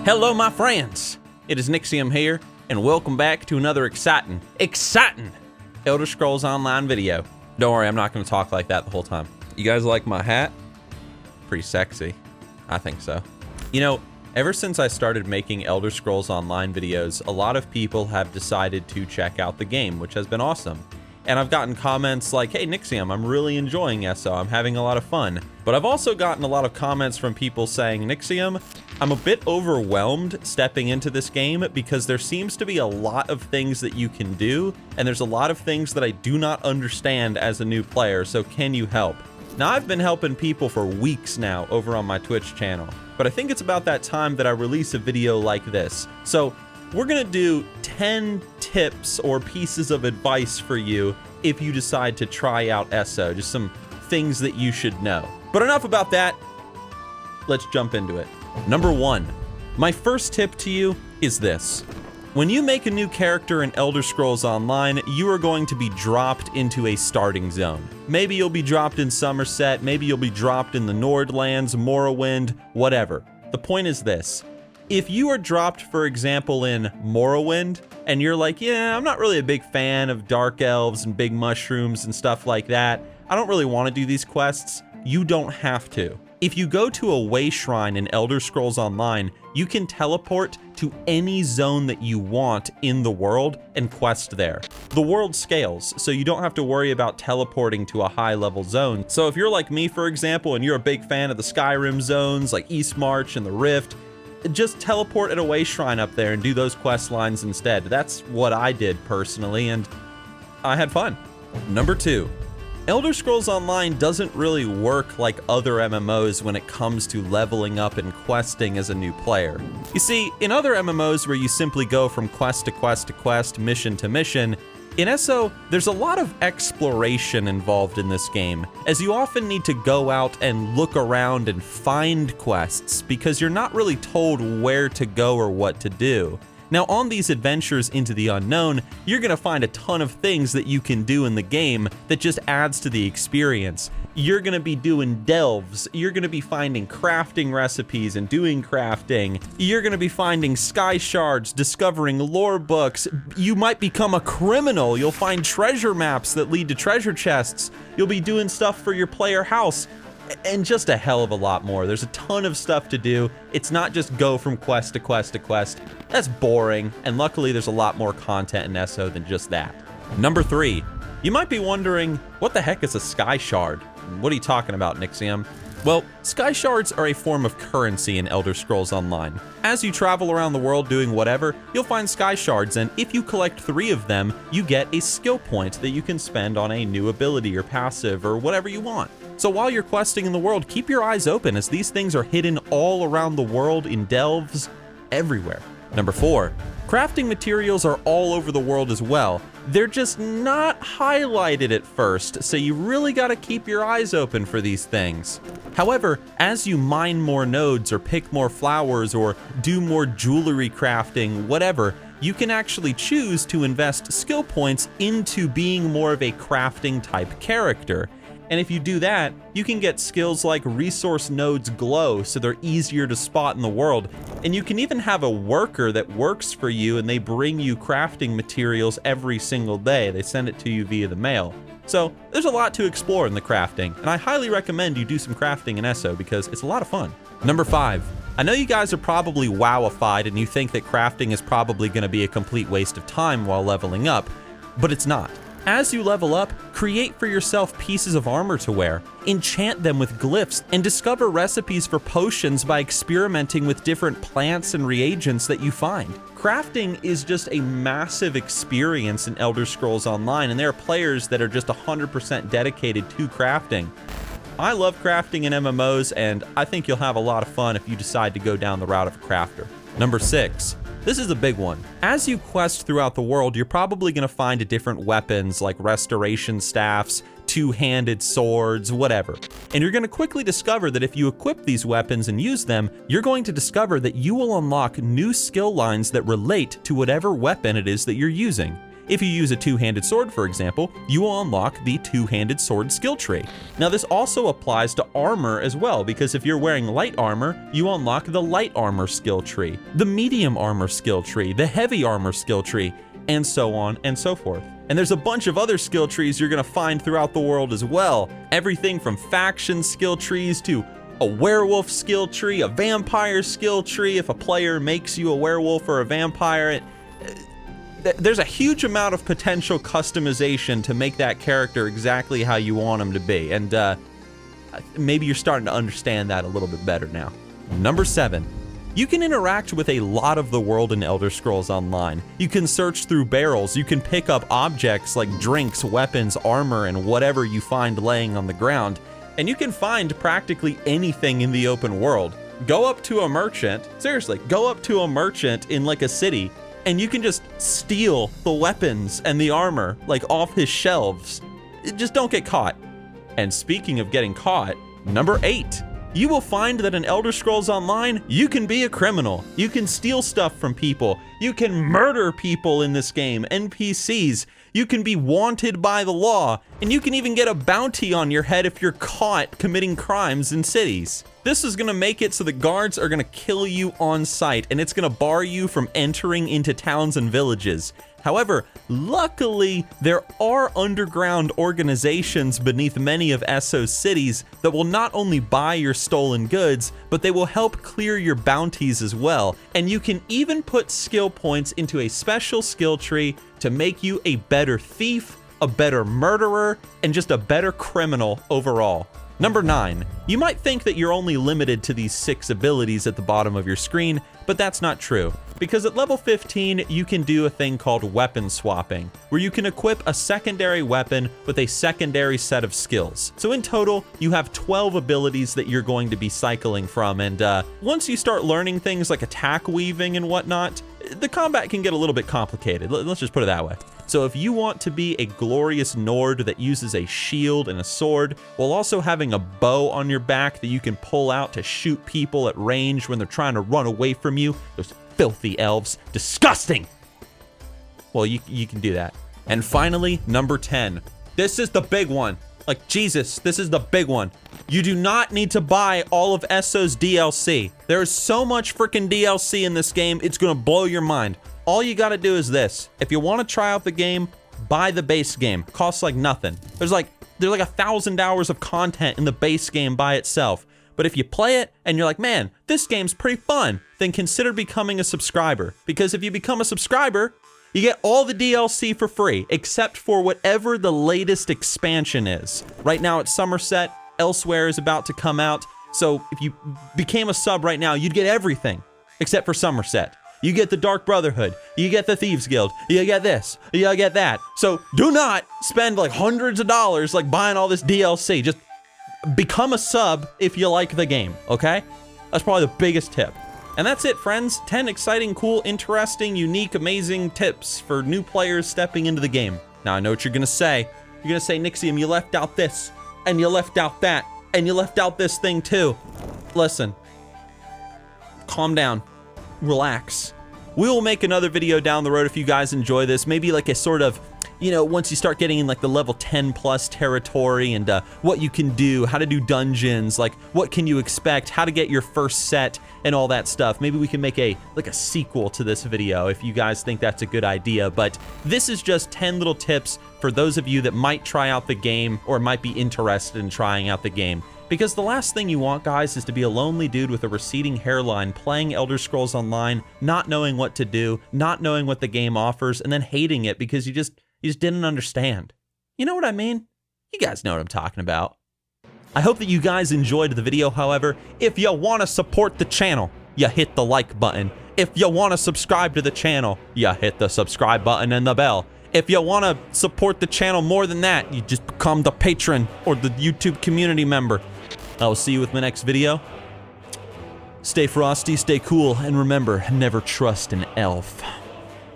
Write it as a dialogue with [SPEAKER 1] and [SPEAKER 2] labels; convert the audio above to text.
[SPEAKER 1] Hello, my friends. It is Nixium here, and welcome back to another exciting Elder Scrolls Online video. Don't worry, I'm not going to talk like that the whole time. You guys like my hat? Pretty sexy. I think so. You know, ever since I started making Elder Scrolls Online videos, a lot of people have decided to check out the game, which has been awesome. And I've gotten comments like, hey Nixium, I'm really enjoying ESO, I'm having a lot of fun. But I've also gotten a lot of comments from people saying, Nixium, I'm a bit overwhelmed stepping into this game because there seems to be a lot of things that you can do, and there's a lot of things that I do not understand as a new player, so can you help? Now, I've been helping people for weeks now over on my Twitch channel, but I think it's about that time that I release a video like this. So we're gonna do 10 tips or pieces of advice for you if you decide to try out ESO, just some things that you should know. But enough about that, let's jump into it. Number 1, my first tip to you is this. When you make a new character in Elder Scrolls Online, you are going to be dropped into a starting zone. Maybe you'll be dropped in Somerset, maybe you'll be dropped in the Nordlands, Morrowind, whatever. The point is this. If you are dropped, for example, in Morrowind, and you're like, yeah, I'm not really a big fan of dark elves and big mushrooms and stuff like that, I don't really want to do these quests, you don't have to. If you go to a way shrine in Elder Scrolls Online, you can teleport to any zone that you want in the world and quest there. The world scales, so you don't have to worry about teleporting to a high-level zone. So if you're like me, for example, and you're a big fan of the Skyrim zones like Eastmarch and the Rift, just teleport at a way shrine up there and do those quest lines instead. That's what I did personally, and I had fun. Number 2. Elder Scrolls Online doesn't really work like other MMOs when it comes to leveling up and questing as a new player. You see, in other MMOs where you simply go from quest to quest to quest, mission to mission, in ESO, there's a lot of exploration involved in this game, as you often need to go out and look around and find quests because you're not really told where to go or what to do. Now, on these adventures into the unknown, you're going to find a ton of things that you can do in the game that just adds to the experience. You're going to be doing delves, you're going to be finding crafting recipes and doing crafting, you're going to be finding sky shards, discovering lore books, you might become a criminal, you'll find treasure maps that lead to treasure chests, you'll be doing stuff for your player house, and just a hell of a lot more. There's a ton of stuff to do. It's not just go from quest to quest to quest. That's boring, and luckily there's a lot more content in ESO than just that. Number 3, you might be wondering, what the heck is a sky shard? What are you talking about, Nixium? Well, sky shards are a form of currency in Elder Scrolls Online. As you travel around the world doing whatever, you'll find sky shards, and if you collect 3 of them, you get a skill point that you can spend on a new ability or passive or whatever you want. So while you're questing in the world, keep your eyes open as these things are hidden all around the world in delves, everywhere. Number 4, crafting materials are all over the world as well. They're just not highlighted at first, so you really gotta keep your eyes open for these things. However, as you mine more nodes or pick more flowers or do more jewelry crafting, whatever, you can actually choose to invest skill points into being more of a crafting type character. And if you do that, you can get skills like resource nodes glow so they're easier to spot in the world. And you can even have a worker that works for you and they bring you crafting materials every single day. They send it to you via the mail. So there's a lot to explore in the crafting, and I highly recommend you do some crafting in ESO because it's a lot of fun. Number 5. I know you guys are probably wowified and you think that crafting is probably going to be a complete waste of time while leveling up, but it's not. As you level up, create for yourself pieces of armor to wear, enchant them with glyphs, and discover recipes for potions by experimenting with different plants and reagents that you find. Crafting is just a massive experience in Elder Scrolls Online, and there are players that are just 100% dedicated to crafting. I love crafting in MMOs, and I think you'll have a lot of fun if you decide to go down the route of a crafter. Number 6. This is a big one. As you quest throughout the world, you're probably going to find different weapons like restoration staffs, two-handed swords, whatever. And you're going to quickly discover that if you equip these weapons and use them, you're going to discover that you will unlock new skill lines that relate to whatever weapon it is that you're using. If you use a two-handed sword, for example, you will unlock the two-handed sword skill tree. Now this also applies to armor as well, because if you're wearing light armor, you unlock the light armor skill tree, the medium armor skill tree, the heavy armor skill tree, and so on and so forth. And there's a bunch of other skill trees you're gonna find throughout the world as well. Everything from faction skill trees to a werewolf skill tree, a vampire skill tree if a player makes you a werewolf or a vampire. There's a huge amount of potential customization to make that character exactly how you want him to be. And maybe you're starting to understand that a little bit better now. Number 7. You can interact with a lot of the world in Elder Scrolls Online. You can search through barrels, you can pick up objects like drinks, weapons, armor, and whatever you find laying on the ground, and you can find practically anything in the open world. Go up to a merchant, seriously, go up to a merchant in like a city, and you can just steal the weapons and the armor like off his shelves. Just don't get caught. And speaking of getting caught, number 8. You will find that in Elder Scrolls Online, you can be a criminal. You can steal stuff from people. You can murder people in this game, NPCs. You can be wanted by the law, and you can even get a bounty on your head if you're caught committing crimes in cities. This is gonna make it so the guards are gonna kill you on sight, and it's gonna bar you from entering into towns and villages. However, luckily, there are underground organizations beneath many of Esso's cities that will not only buy your stolen goods, but they will help clear your bounties as well. And you can even put skill points into a special skill tree to make you a better thief, a better murderer, and just a better criminal overall. Number 9. You might think that you're only limited to these 6 abilities at the bottom of your screen, but that's not true. Because at level 15, you can do a thing called weapon swapping, where you can equip a secondary weapon with a secondary set of skills. So in total, you have 12 abilities that you're going to be cycling from, and once you start learning things like attack weaving and whatnot, the combat can get a little bit complicated. Let's just put it that way. So if you want to be a glorious Nord that uses a shield and a sword, while also having a bow on your back that you can pull out to shoot people at range when they're trying to run away from you, those filthy elves, disgusting! Well, you can do that. And finally, number 10. This is the big one. Like, Jesus, this is the big one. You do not need to buy all of Esso's DLC. There is so much freaking DLC in this game, it's gonna blow your mind. All you gotta do is this. If you wanna try out the game, buy the base game. Costs like nothing. There's like 1,000 hours of content in the base game by itself. But if you play it and you're like, man, this game's pretty fun, then consider becoming a subscriber. Because if you become a subscriber, you get all the DLC for free, except for whatever the latest expansion is. Right now it's Somerset, Elsewhere is about to come out, so if you became a sub right now, you'd get everything, except for Somerset. You get the Dark Brotherhood, you get the Thieves Guild, you get this, you get that. So do not spend like hundreds of dollars like buying all this DLC. Just become a sub if you like the game, okay? That's probably the biggest tip. And that's it, friends. 10 exciting, cool, interesting, unique, amazing tips for new players stepping into the game. Now, I know what you're gonna say. You're gonna say, Nixium, you left out this, and you left out that, and you left out this thing too. Listen, calm down, relax. We will make another video down the road if you guys enjoy this. Maybe like a sort of, you know, once you start getting in like the level 10 plus territory and what you can do, how to do dungeons, like what can you expect, how to get your first set and all that stuff. Maybe we can make a sequel to this video if you guys think that's a good idea. But this is just 10 little tips for those of you that might try out the game or might be interested in trying out the game. Because the last thing you want, guys, is to be a lonely dude with a receding hairline playing Elder Scrolls Online, not knowing what to do, not knowing what the game offers, and then hating it because you just didn't understand. You know what I mean? You guys know what I'm talking about. I hope that you guys enjoyed the video, however. If you want to support the channel, you hit the like button. If you want to subscribe to the channel, you hit the subscribe button and the bell. If you want to support the channel more than that, you just become the patron or the YouTube community member. I will see you with my next video. Stay frosty, stay cool, and remember, never trust an elf.